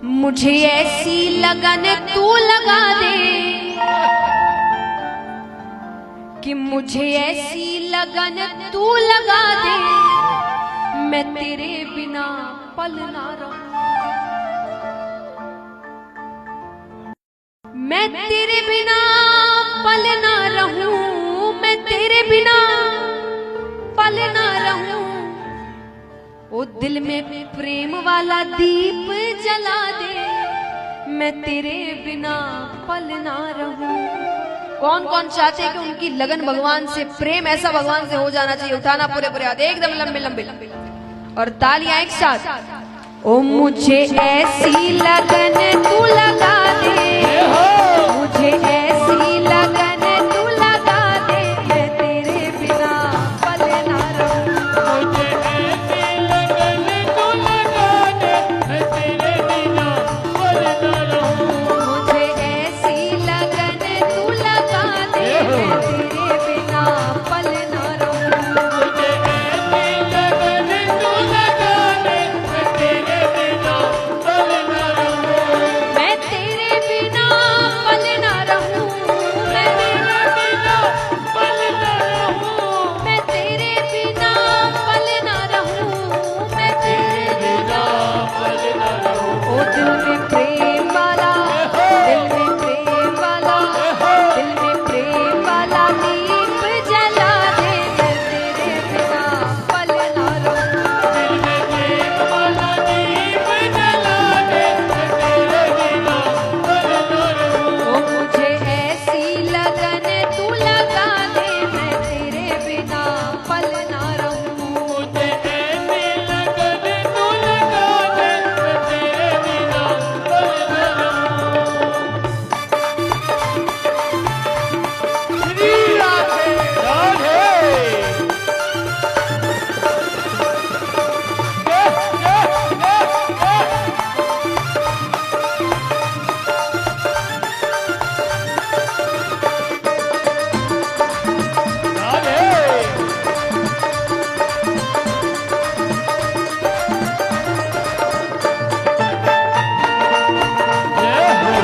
मुझे ऐसी लगन तू लगा दे कि मुझे ऐसी लगन तू लगा दे, मैं तेरे बिना पल ना रहूं, मैं तेरे बिना पल ना रहूं, मैं तेरे बिना पल ना रहूं। ओ दिल में प्रेम वाला दीप जला दे, मैं तेरे बिना पल ना रहूं। कौन कौन चाहते कि उनकी लगन भगवान से, प्रेम ऐसा भगवान से हो जाना चाहिए? उठाना पूरे पूरे हाथ एकदम लंबे लंबे और तालियां एक साथ। ओ मुझे ऐसी लगन तू लगा दे, मुझे ऐसी लगन तू लगा दे, मैं तेरे बिना पल ना रहूं, मुझे ऐसी लगन तू लगा दे, मैं तेरे बिना पल ना रहूं। मुझे ऐसी लगन तू लगा दे, मैं तेरे बिना पल ना रहूं, मुझे ऐसी लगन तू लगा दे, मैं तेरे बिना पल ना रहूं। मैं तेरे बिना पल ना रहूं, मैं तेरे बिना पल ना रहूं, मैं तेरे बिना पल ना रहूं, मैं तेरे बिना पल ना रहूं। ओ दिल में प्रेम वाला, दिल में प्रेम वाला, दिल में प्रेम वाला दीप जला दे, मैं तेरे बिना पल ना रहूं, दिल में प्रेम वाला दीप जला दे, मैं तेरे बिना पल ना रहूं। ओ मुझे ऐसी लगन तू लगा दे, मैं तेरे बिना पल ना रहूं, मुझे ऐसी लगन तू लगा दे, मैं तेरे बिना पल ना रहूं। श्री राधे राधे। राधे। जय हो।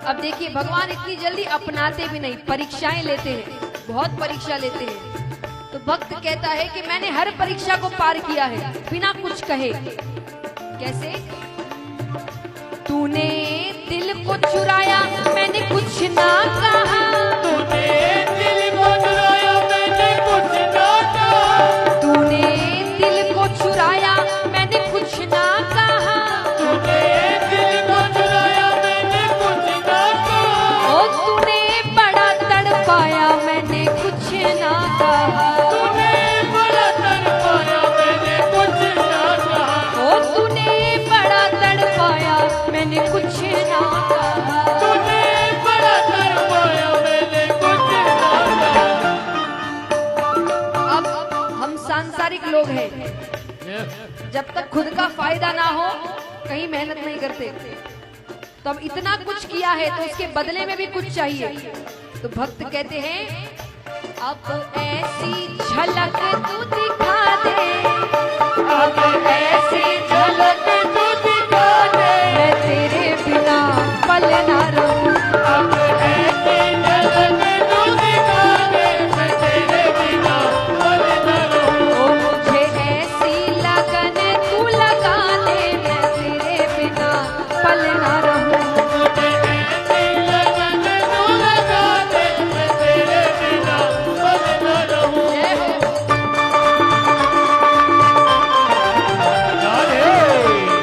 अब देखिए भगवान इतनी जल्दी अपनाते भी नहीं, परीक्षाएं लेते हैं, बहुत परीक्षा लेते हैं। तो भक्त कहता है कि मैंने हर परीक्षा को पार किया है बिना कुछ कहे। कैसे? तूने दिल को चुराया, मैंने कुछ ना कहा, तूने दिल को चुराया, मैंने कुछ ना कहा। तूने दिल को चुराया, मैंने कुछ ना कहा, तूने दिल को चुराया, मैंने कुछ ना कहा। ओ तूने बड़ा तड़पाया, मैंने कुछ ना कहा, तूने बड़ा तड़पाया, मैंने कुछ ना कहा। ओ तूने बड़ा तड़पाया, मैंने कुछ ना कहा। तूने बड़ा तड़पाया, मैंने कुछ ना कहा। अब हम सांसारिक लोग हैं, जब तक खुद का फायदा ना हो कहीं मेहनत नहीं करते। तो अब इतना कुछ किया है तो उसके बदले में भी कुछ चाहिए। तो भक्त कहते हैं अब ऐसी झलक तू दिखा दे, अब ऐसी झलक तू दिखा दे, मैं तेरे बिना पल ना रहूं, अब ऐसी झलक तू दिखा दे, मैं तेरे बिना पल ना रहूं। ओ मुझे ऐसी लगन तू लगा दे, मैं तेरे बिना पल ना रहूं, मुझे ऐसी लगन तू लगा दे, मैं तेरे बिना पल ना रहूं। जय हो। राधे।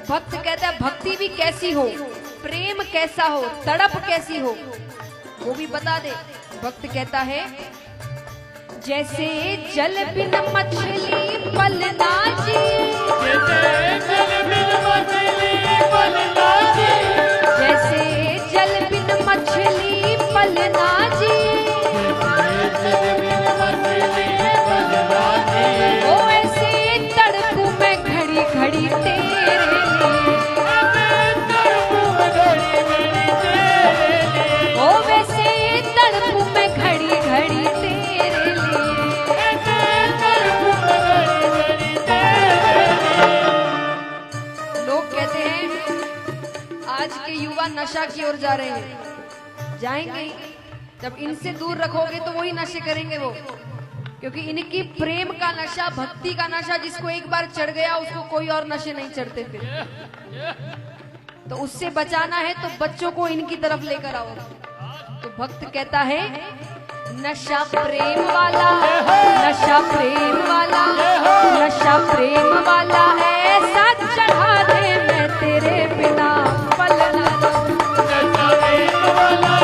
भक्त कहता है भक्ति भी कैसी हो, प्रेम कैसा हो, तड़प कैसी हो, वो भी बता दे। भक्त कहता है जैसे जल बिन मछली पल ना जिए, जैसे जल बिन मछली पल ना जिए, जैसे जल बिन मछली पल ना जिए, जैसे जल बिन मछली पल ना जिए, ओ ऐसे तड़पू मैं घड़ी घड़ी तेरे लिए, ओ वैसे तड़पू मैं घड़ी घड़ी तेरे लिए। लोग कहते हैं आज के युवा नशा की ओर जा रहे हैं, जाएंगे ही। जब इनसे दूर रखोगे तो वही नशे करेंगे वो, क्योंकि इनकी प्रेम का नशा, भक्ति का नशा जिसको एक बार चढ़ गया उसको कोई और नशे नहीं चढ़ते फिर। तो उससे बचाना है तो बच्चों को इनकी तरफ लेकर आओ। तो भक्त कहता है नशा प्रेम वाला, नशा प्रेम वाला, नशा प्रेम वाला ऐसा चढ़ा दे मैं तेरे बिना पल ना रहूं। नशा प्रेम वाला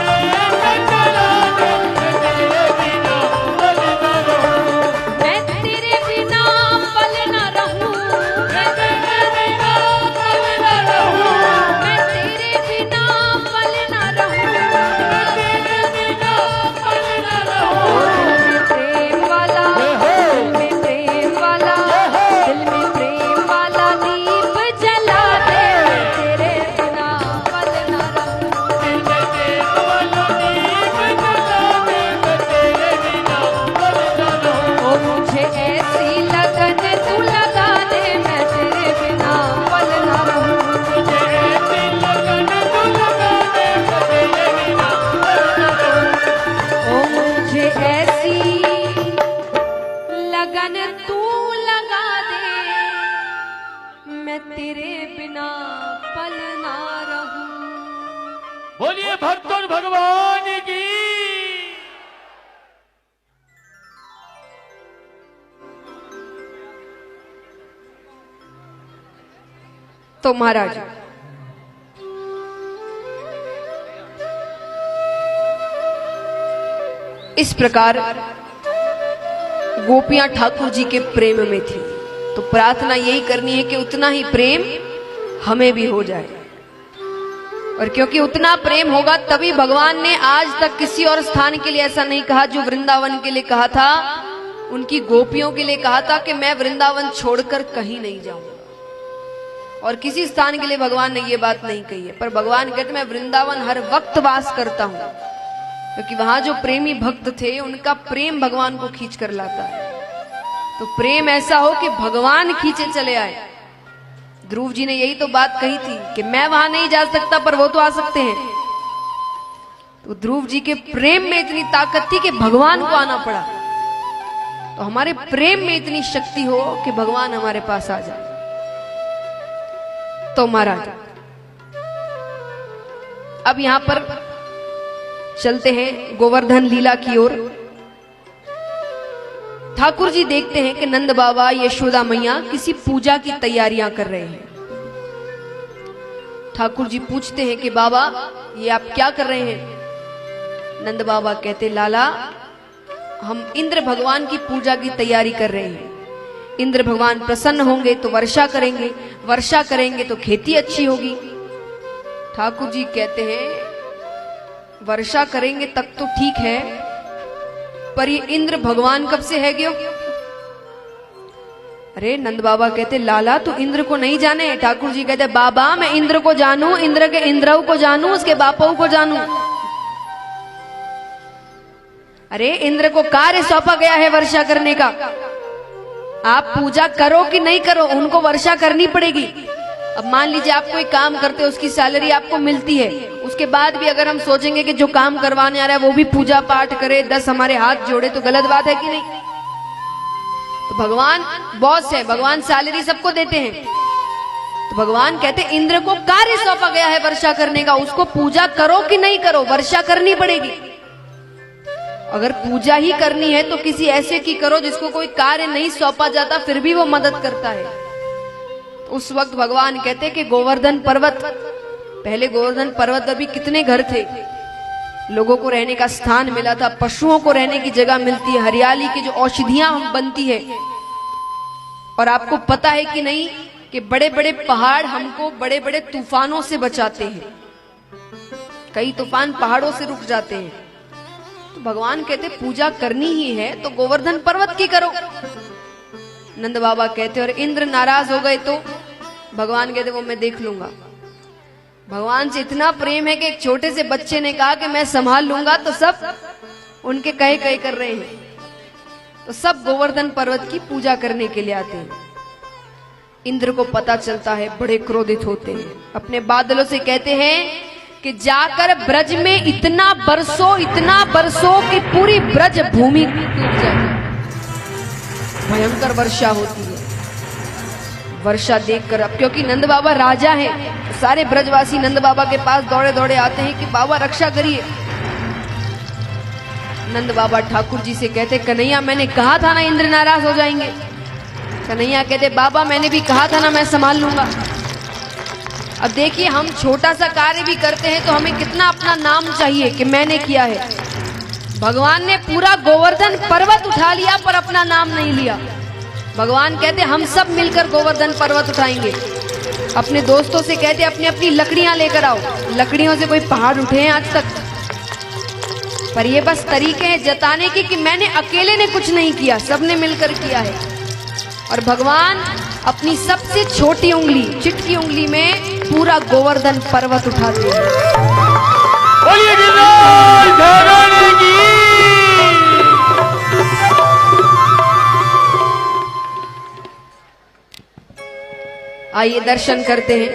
ऐसा चढ़ा दे मैं तेरे बिना पल ना रहूं, मैं तेरे बिना पल ना रहूं, मैं तेरे बिना पल ना रहूं, मैं तेरे बिना पल ना रहूं। मैं तेरे बिना पल ना रहूं। दिल में प्रेम वाला, दिल में प्रेम वाला, दिल में प्रेम वाला दीप जला दे मैं तेरे बिना पल ना रहूं। दिल में प्रेम वाला दीप जला दे मैं तेरे बिना पल ना रहूं। ओ मुझे ऐसी लगन तू लगा दे मैं तेरे बिना पल ना रहूं। मुझे ऐसी लगन तू लगा दे मैं तेरे बिना पल ना रहूं। ओ मुझे ऐसी लगन तू लगा दे मैं तेरे बिना पल ना रहूं। बोलिए भक्त और भगवान की। तो महाराज इस प्रकार गोपियां ठाकुर जी के प्रेम में थी, तो प्रार्थना यही करनी है कि उतना ही प्रेम हमें भी हो जाए। और क्योंकि उतना प्रेम होगा तभी भगवान ने आज तक किसी और स्थान के लिए ऐसा नहीं कहा जो वृंदावन के लिए कहा था, उनकी गोपियों के लिए कहा था कि मैं वृंदावन छोड़कर कहीं नहीं जाऊंगा। और किसी स्थान के लिए भगवान ने ये बात नहीं कही है, पर भगवान कहते मैं वृंदावन हर वक्त वास करता हूं, क्योंकि वहां जो प्रेमी भक्त थे उनका प्रेम भगवान को खींच कर लाता है। तो प्रेम ऐसा हो कि भगवान खींचे चले आए। ध्रुव जी ने यही तो बात कही थी कि मैं वहां नहीं जा सकता पर वो तो आ सकते हैं। तो ध्रुव जी के प्रेम में इतनी ताकत थी कि भगवान को आना पड़ा। तो हमारे प्रेम में इतनी शक्ति हो कि भगवान हमारे पास आ जाए। तो महाराज अब यहां पर चलते हैं गोवर्धन लीला की ओर। ठाकुर जी देखते हैं कि नंद बाबा यशोदा मैया किसी पूजा की तैयारियां कर रहे हैं। ठाकुर जी पूछते हैं कि बाबा ये आप क्या कर रहे हैं? नंद बाबा कहते लाला हम इंद्र भगवान की पूजा की तैयारी कर रहे हैं। इंद्र भगवान प्रसन्न होंगे तो वर्षा करेंगे, वर्षा करेंगे तो खेती अच्छी होगी। ठाकुर जी कहते हैं वर्षा करेंगे तक तो ठीक है, पर ये इंद्र भगवान कब से है क्यों? अरे नंद बाबा कहते लाला तू इंद्र को नहीं जाने। ठाकुर जी कहते बाबा मैं इंद्र को जानू, इंद्र के इंद्रऊ को जानू, उसके बापाऊ को जानू। अरे इंद्र को कार्य सौंपा गया है वर्षा करने का। आप पूजा करो कि नहीं करो, उनको वर्षा करनी पड़ेगी। अब मान लीजिए आप कोई काम करते हो, उसकी सैलरी आपको मिलती है, उसके बाद भी अगर हम सोचेंगे कि जो काम करवाने आ रहा है वो भी पूजा पाठ करे, 10 हमारे हाथ जोड़े, तो गलत बात है कि नहीं? तो भगवान बॉस है, भगवान सैलरी सबको देते हैं। तो भगवान कहते इंद्र को कार्य सौंपा गया है वर्षा करने का, उसको पूजा करो कि नहीं करो, वर्षा करनी पड़ेगी। अगर पूजा ही करनी है तो किसी ऐसे की करो जिसको कोई कार्य नहीं सौंपा जाता फिर भी वो मदद करता है। उस वक्त भगवान कहते कि गोवर्धन पर्वत, पहले गोवर्धन पर्वत अभी कितने घर थे, लोगों को रहने का स्थान मिला था, पशुओं को रहने की जगह मिलती है, हरियाली की जो औषधियां बनती है। और आपको पता है कि नहीं कि बड़े बड़े पहाड़ हमको बड़े बड़े तूफानों से बचाते हैं, कई तूफान पहाड़ों से रुक जाते हैं। तो भगवान कहते पूजा करनी ही है तो गोवर्धन पर्वत की करो। नंद बाबा कहते और इंद्र नाराज हो गए तो भगवान कहते वो मैं देख लूंगा। भगवान से इतना प्रेम है कि एक छोटे से बच्चे ने कहा कि मैं संभाल लूंगा, तो सब उनके कहे कर रहे हैं। तो सब गोवर्धन पर्वत की पूजा करने के लिए आते हैं। इंद्र को पता चलता है, बड़े क्रोधित होते हैं, अपने बादलों से कहते हैं कि जाकर ब्रज में इतना बरसो कि पूरी ब्रज भूमि डूब जाए। भयंकर वर्षा होती है। वर्षा देखकर, अब क्योंकि नंद बाबा राजा हैं, तो सारे ब्रजवासी नंद बाबा के पास दौड़े दौड़े आते हैं कि बाबा रक्षा करिए। नंद बाबा ठाकुर जी से कहते कन्हैया मैंने कहा था ना इंद्र नाराज हो जाएंगे। कन्हैया कहते बाबा मैंने भी कहा था ना मैं संभाल लूंगा। अब देखिए हम छोटा सा कार्य भी करते हैं तो हमें कितना अपना नाम चाहिए कि मैंने किया है। भगवान ने पूरा गोवर्धन पर्वत उठा लिया पर अपना नाम नहीं लिया। भगवान कहते हम सब मिलकर गोवर्धन पर्वत उठाएंगे। अपने दोस्तों से कहते अपनी अपनी लकड़ियां लेकर आओ। लकड़ियों से कोई पहाड़ उठे हैं आज तक? पर ये बस तरीके हैं जताने के कि मैंने अकेले ने कुछ नहीं किया, सबने मिलकर किया है। और भगवान अपनी सबसे छोटी उंगली, चिटकी उंगली में पूरा गोवर्धन पर्वत उठाते हैं। बोलिए गिरराज घराने की। आइए दर्शन करते हैं।